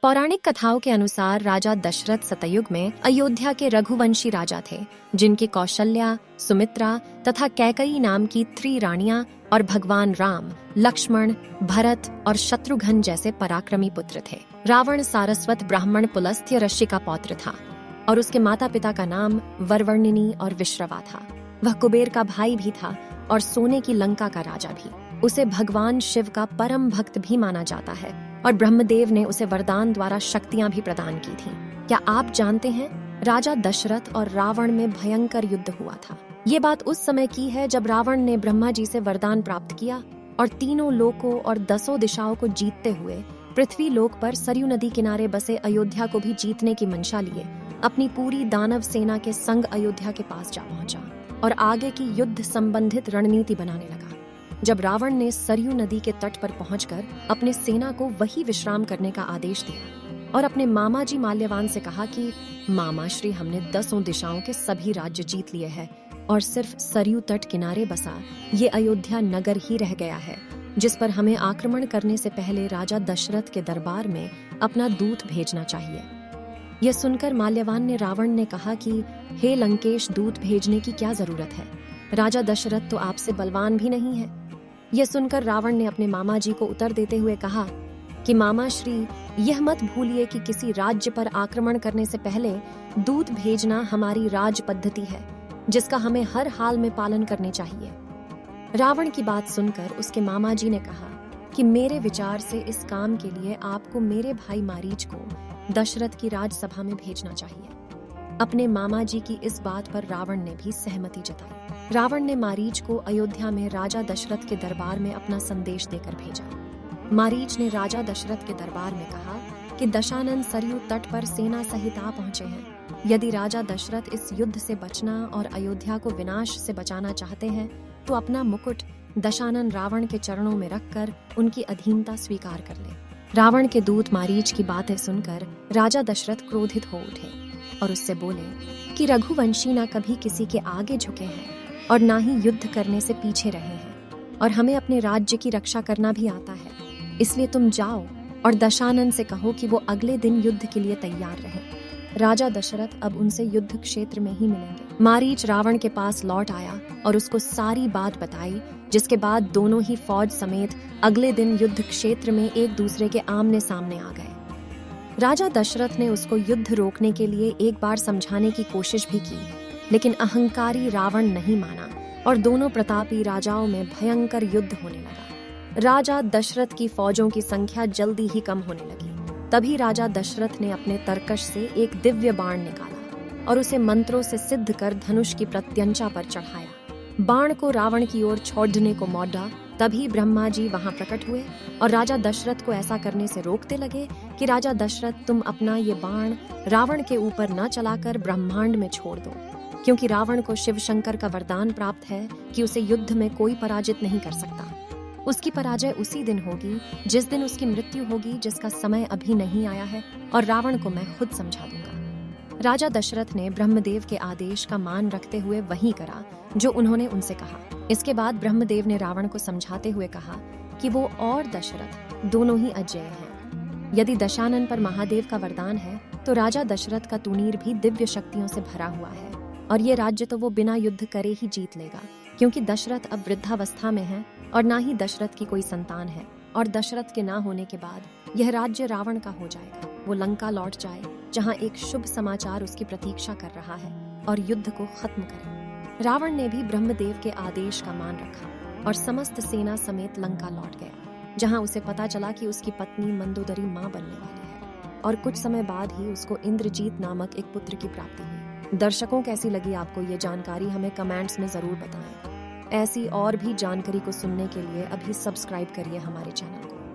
पौराणिक कथाओं के अनुसार राजा दशरथ सतयुग में अयोध्या के रघुवंशी राजा थे, जिनकी कौशल्या, सुमित्रा तथा कैकई नाम की 3 रानियां और भगवान राम, लक्ष्मण, भरत और शत्रुघ्न जैसे पराक्रमी पुत्र थे। रावण सारस्वत ब्राह्मण पुलस्त्य ऋषि का पौत्र था और उसके माता पिता का नाम वरवर्णिनी और विश्रवा था। वह कुबेर का भाई भी था और सोने की लंका का राजा भी। उसे भगवान शिव का परम भक्त भी माना जाता है और ब्रह्मदेव ने उसे वरदान द्वारा शक्तियां भी प्रदान की थीं। क्या आप जानते हैं, राजा दशरथ और रावण में भयंकर युद्ध हुआ था। ये बात उस समय की है जब रावण ने ब्रह्मा जी से वरदान प्राप्त किया और तीनों लोकों और 10 दिशाओं को जीतते हुए पृथ्वी लोक पर सरयू नदी किनारे बसे अयोध्या को भी जीतने की मंशा लिए अपनी पूरी दानव सेना के संग अयोध्या के पास जा पहुंचा और आगे की युद्ध संबंधित रणनीति बनाने लगा। जब रावण ने सरयू नदी के तट पर पहुंचकर अपने सेना को वही विश्राम करने का आदेश दिया और अपने मामा जी माल्यवान से कहा कि मामा श्री, हमने 10 दिशाओं के सभी राज्य जीत लिए हैं और सिर्फ सरयू तट किनारे बसा ये अयोध्या नगर ही रह गया है, जिस पर हमें आक्रमण करने से पहले राजा दशरथ के दरबार में अपना दूत भेजना चाहिए। यह सुनकर माल्यवान ने रावण ने कहा कि हे लंकेश, दूत भेजने की क्या जरूरत है, राजा दशरथ तो आपसे बलवान भी नहीं है। यह सुनकर रावण ने अपने मामा जी को उत्तर देते हुए कहा कि मामा श्री, यह मत भूलिए कि किसी राज्य पर आक्रमण करने से पहले दूत भेजना हमारी राज पद्धति है, जिसका हमें हर हाल में पालन करने चाहिए। रावण की बात सुनकर उसके मामा जी ने कहा कि मेरे विचार से इस काम के लिए आपको मेरे भाई मारीच को दशरथ की राजसभा में भेजना चाहिए। अपने मामा जी की इस बात पर रावण ने भी सहमति जताई। रावण ने मारीच को अयोध्या में राजा दशरथ के दरबार में अपना संदेश देकर भेजा। मारीच ने राजा दशरथ के दरबार में कहा कि दशानन सरयू तट पर सेना सहित आ पहुंचे हैं। यदि राजा दशरथ इस युद्ध से बचना और अयोध्या को विनाश से बचाना चाहते हैं तो अपना मुकुट दशानन रावण के चरणों में रखकर उनकी अधीनता स्वीकार कर ले। रावण के दूत मारीच की बातें सुनकर राजा दशरथ क्रोधित हो उठे और उससे बोले कि रघुवंशी ना कभी किसी के आगे झुके हैं और ना ही युद्ध करने से पीछे रहे हैं, और हमें अपने राज्य की रक्षा करना भी आता है। इसलिए तुम जाओ और दशानन से कहो कि वो अगले दिन युद्ध के लिए तैयार रहें। राजा दशरथ अब उनसे युद्ध क्षेत्र में ही मिलेंगे। मारीच रावण के पास लौट आया और उसको सारी बात बताई, जिसके बाद दोनों ही फौज समेत अगले दिन युद्ध क्षेत्र में एक दूसरे के आमने सामने आ गए। राजा दशरथ ने उसको युद्ध रोकने के लिए एक बार समझाने की कोशिश भी की, लेकिन अहंकारी रावण नहीं माना और दोनों प्रतापी राजाओं में भयंकर युद्ध होने लगा। राजा दशरथ की फौजों की संख्या जल्दी ही कम होने लगी। तभी राजा दशरथ ने अपने तरकश से एक दिव्य बाण निकाला और उसे मंत्रों से सिद्ध कर धनुष की प्रत्यंचा पर चढ़ाया। बाण को रावण की ओर छोड़ने को मौड़ा, तभी ब्रह्मा जी वहां प्रकट हुए और राजा दशरथ को ऐसा करने से रोकते लगे कि राजा दशरथ, तुम अपना ये बाण रावण के ऊपर न चलाकर ब्रह्मांड में छोड़ दो, क्योंकि रावण को शिव शंकर का वरदान प्राप्त है कि उसे युद्ध में कोई पराजित नहीं कर सकता। उसकी पराजय उसी दिन होगी जिस दिन उसकी मृत्यु होगी, जिसका समय अभी नहीं आया है और रावण को मैं खुद समझा दूंगा। राजा दशरथ ने ब्रह्मदेव के आदेश का मान रखते हुए वही करा जो उन्होंने उनसे कहा। इसके बाद ब्रह्मदेव ने रावण को समझाते हुए कहा कि वो और दशरथ दोनों ही अजेय हैं। यदि दशानन पर महादेव का वरदान है तो राजा दशरथ का तुनीर भी दिव्य शक्तियों से भरा हुआ है और ये राज्य तो वो बिना युद्ध करे ही जीत लेगा, क्योंकि दशरथ अब वृद्धावस्था में है और ना ही दशरथ की कोई संतान है, और दशरथ के ना होने के बाद यह राज्य रावण का हो जाएगा। वो लंका लौट जाए जहाँ एक शुभ समाचार उसकी प्रतीक्षा कर रहा है और युद्ध को खत्म करे। रावण ने भी ब्रह्मदेव के आदेश का मान रखा और समस्त सेना समेत लंका लौट गया, जहां उसे पता चला कि उसकी पत्नी मंदोदरी मां बनने वाली है और कुछ समय बाद ही उसको इंद्रजीत नामक एक पुत्र की प्राप्ति हुई। दर्शकों, कैसी लगी आपको ये जानकारी, हमें कमेंट्स में जरूर बताएं। ऐसी और भी जानकारी को सुनने के लिए अभी सब्सक्राइब करिए हमारे चैनल।